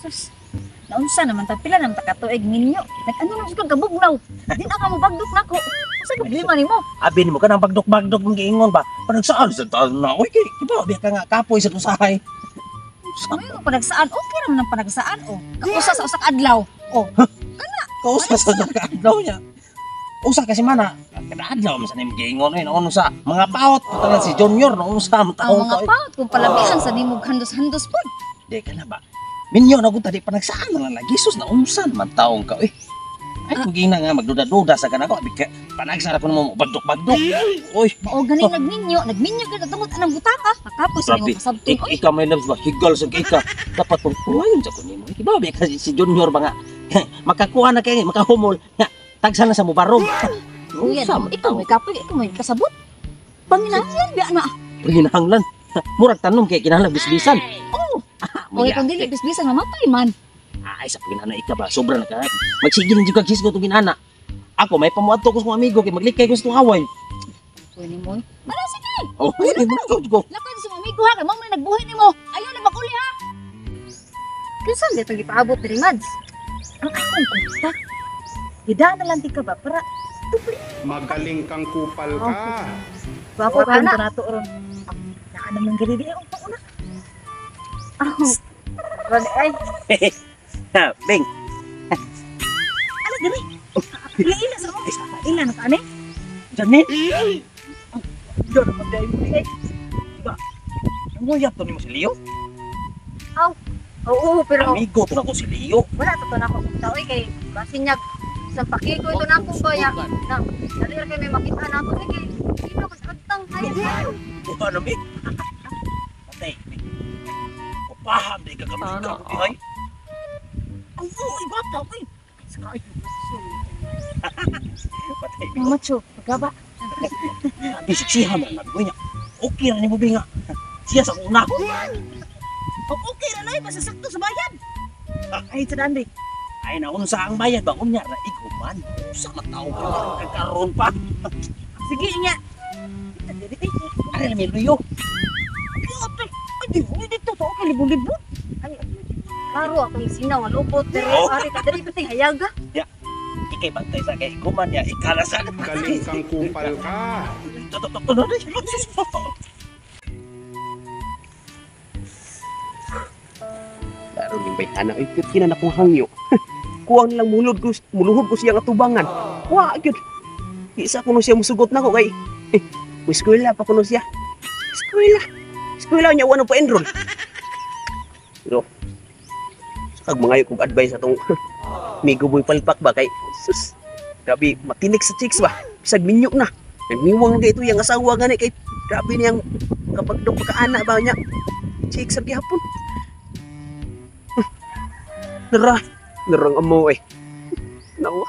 Sus, naunsa naman ta pila nang takatuig ninyo. Nag-ano na siguro kabugnaw. Di na ka mo bagdok nako. Sa problema nimo? Abi mo ka nang bagdok-bagdok mong giingon ba? Panagsaan sa taon na, oy, kay, iba, biya ka nga kapoy sa usahay. Ano yung panagsaan? Okay naman ang panagsaan, oh. Kausa sa usak adlaw. Oh, Kausa sa nakaadlaw niya. Usa kasi mana, kada-adlaw man sa nimo giingon, ay, naon sa mga paot, tanan si Junior, naon sa ang taong mga paut kung palabihan sa nimog handos-handos pod. Di ka na ba? Minyo na ko tadi panagsaan na lang lagi, sus, naunsa naman taong ka, eh. Ay, kung gina nga, magduda-duda sa kanako, abi ka, panagsara ko naman mo, bagdok-bagdok. Oy, Mao ganing nagminyo ka tungod anang butaka. Pagkapos grabe. nimo kasabton. Oy, Ikaw may loves ba? Higal sa ika. Dapat pong puwayon sa kunin mo. Iba ba kasi si Junior ba nga? Makakuha na kayo, makahumol. Nga, tagsa na sa mubarog. kuya, ikaw may kapoy, ikaw may kasabot. Panginahanglan biya na. Ginahanglan. Murag tanong kay kinahanglan bisbisan. Oh, o kung dili bisbisan mamatay man. Ay, sa paginana ika ba? Sobra na ka. Magsigil ng jugag ko itong ginana. Ako, may pamuato ko sa mga amigo kay maglikay ko sa itong away. Kuya nimo. Mara sige. Oh, ay, mga ko. Lakad sa mga amigo ha, kay mao man nagbuhay nimo. Ayaw na makuli ha. Kinsa dito gipaabot diri Mads? Ang akong kunta. Gidaan na lang ti ka ba para Magaling kang kupal ka. bako ka na nato ron. Naan naman gidi di ang pauna. Ron ay, Ha, Beng. ano diri? Ila sa mga ila na kani? Janet. Diyan naman dahil mo ni. Diba? Ang nguyap to ni mo si Leo. Oo, pero Amigo to na ko si Leo. wala to na ako kung tao kay basinyag sa pakiko ito na akong baya. Na, dali ra kay may makita na ako kay ino ko sa agtang kaya. Ano, Beng? Patay, Beng. Paham di ka kami ikaw. Ay. Ang uy, bata ko eh. Sakay. Patay, Beng. Macho, pagaba. Bisiksihan mo nabi ko niya. Okay na ni mo, Beng. Siya sa una. Okay na lang, masasakto sa bayan. Ay, sa dandi. Ay, nauna sa ang bayad ba? Unya, na iguman. Sa matao ka, kakaroon pa. Sige niya. Ay, namin, Leo. Ay, di mo dito to. Okay, libong-libong. Ay, klaro ako yung sinaw. Lupot, pero Oh. ari ka. Dari pating hayaga. Ikay bantay sa kay iguman niya. Ikalasan. Magaling kang kupal ka. Laro ni bay anak ikut kina na kong hangyo. Kuwang lang muluhod ko siya nga tubangan. Wa gyud. Isa kuno siya musugot nako kay. Eskwela pa kuno siya. Eskwela niya wala pa enroll. Pero kag mga kong advice atong migo boy palpak ba kay sus. Grabe matinik sa chicks ba. Bisag minyo na. Nagniwang kay ito yung asawa gani kay grabe niyang kapag daw pagkaanak ba niya. Chicks sa gihapon. Narang amo eh. Nawa.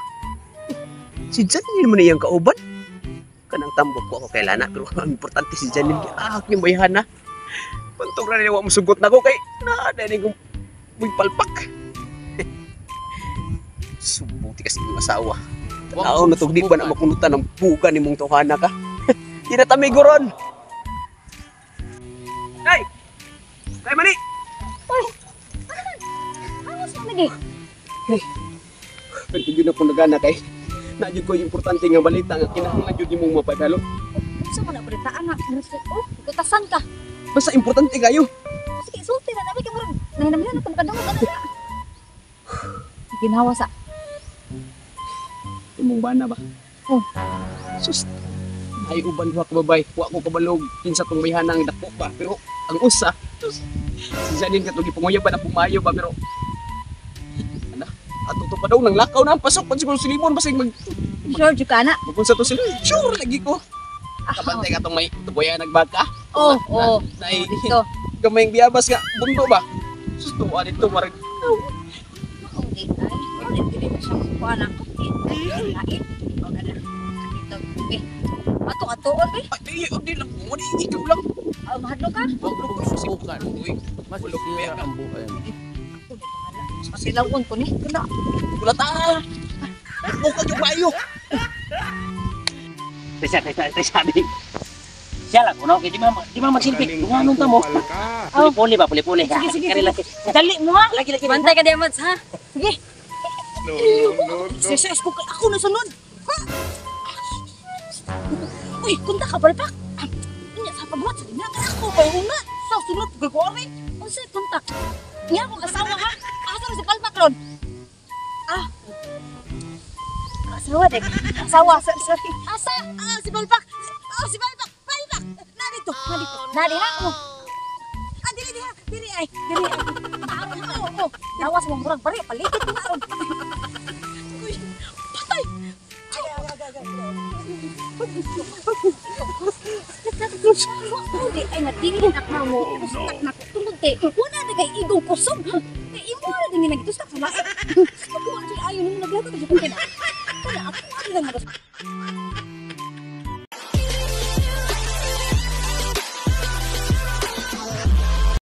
Si Janil mo na yung kauban. Kanang tambok ko ako kay Lana. Pero ang importante si Janil. Yung bayahan na. Pantong na niya mo sugot na ko kay na kong muy palpak. Subong tikas yung asawa. Tanaw na tugdi ba na makunutan ng buka ni mong tuhana ka. Tinatamigo ron. Hey! Hey, Mani! Ano sa lagi? Pero yun ako nagana kay nadyo ko yung importante nga balita nga kinahanglan jud nimong mapadalo. Sa mga balitaan na. Oh, kutasan ka. Basta importante kayo. Sige, sulti na namin ka mo. Nanginamihan na pagkadungo ka na. Ginawa sa Imong bana ba? Oh. Sus. Ay uban wa ka babay. Wa ko kabalog kinsa tong bayhanang dako ba. Pero ang usa sus, si Janine katong gipungoy ba na pumayo ba pero ana ato to pa daw nang lakaw na ang pasok pa siguro silibon basig mag George ka na. magunsa to sila. Sure lagi ko. Kabantay ka tong may tuboya nagbaka. Oh, oh. Nay Dito. gamayng biyabas nga bundo ba. Sus tuwa dito marag Okay, ay. Dili pa siya kuha na. Lain. O na lang. Dito. Eh. Ato-atoon eh. ay di lang mo di ikaw lang. Mahadlo ka? Wag ko susukan. Uy, Mas fair ang buhay. Masilawon ko ni. Kula. wala ta. Buka yung bayo. Tesa, Beng. Siya lang, kuno kay di ma magsilbi. Magaling Kung kang anong tamo. kupal ka. Puli-puli ba, puli-puli. Sige, sige, Kari sige. lagi. Dali mo ha. Lagi-lagi. Bantay ka diyan, Mads, ha? Sige. No, no, no. Sis, ako na sunod. Ha? Uy, kunta ka palpak. Nya sa pagbuhat sa dinga ka ako kay una. Sa sunod kay Kori. Unsa kunta? Nya ako kasawa ha. Asa na si palpak ron? Ah. Asawa de. Asawa sorry. Asa? Ah, si palpak. Oh, si palpak. Palpak. Narito. Nari ha. Oh. Ah, dili ha. Dili ay. Dili ay. Oh. Lawas mo murag bari paligid mo na ron. Uy. Patay. Ay, natingin ako mo. Ustak na ko. Tungod kay, wala na kay igong kusog. Kay imo na din ginagito sa kamay. Ako, ayaw nung naglato ka dyan. Wala, ako lang.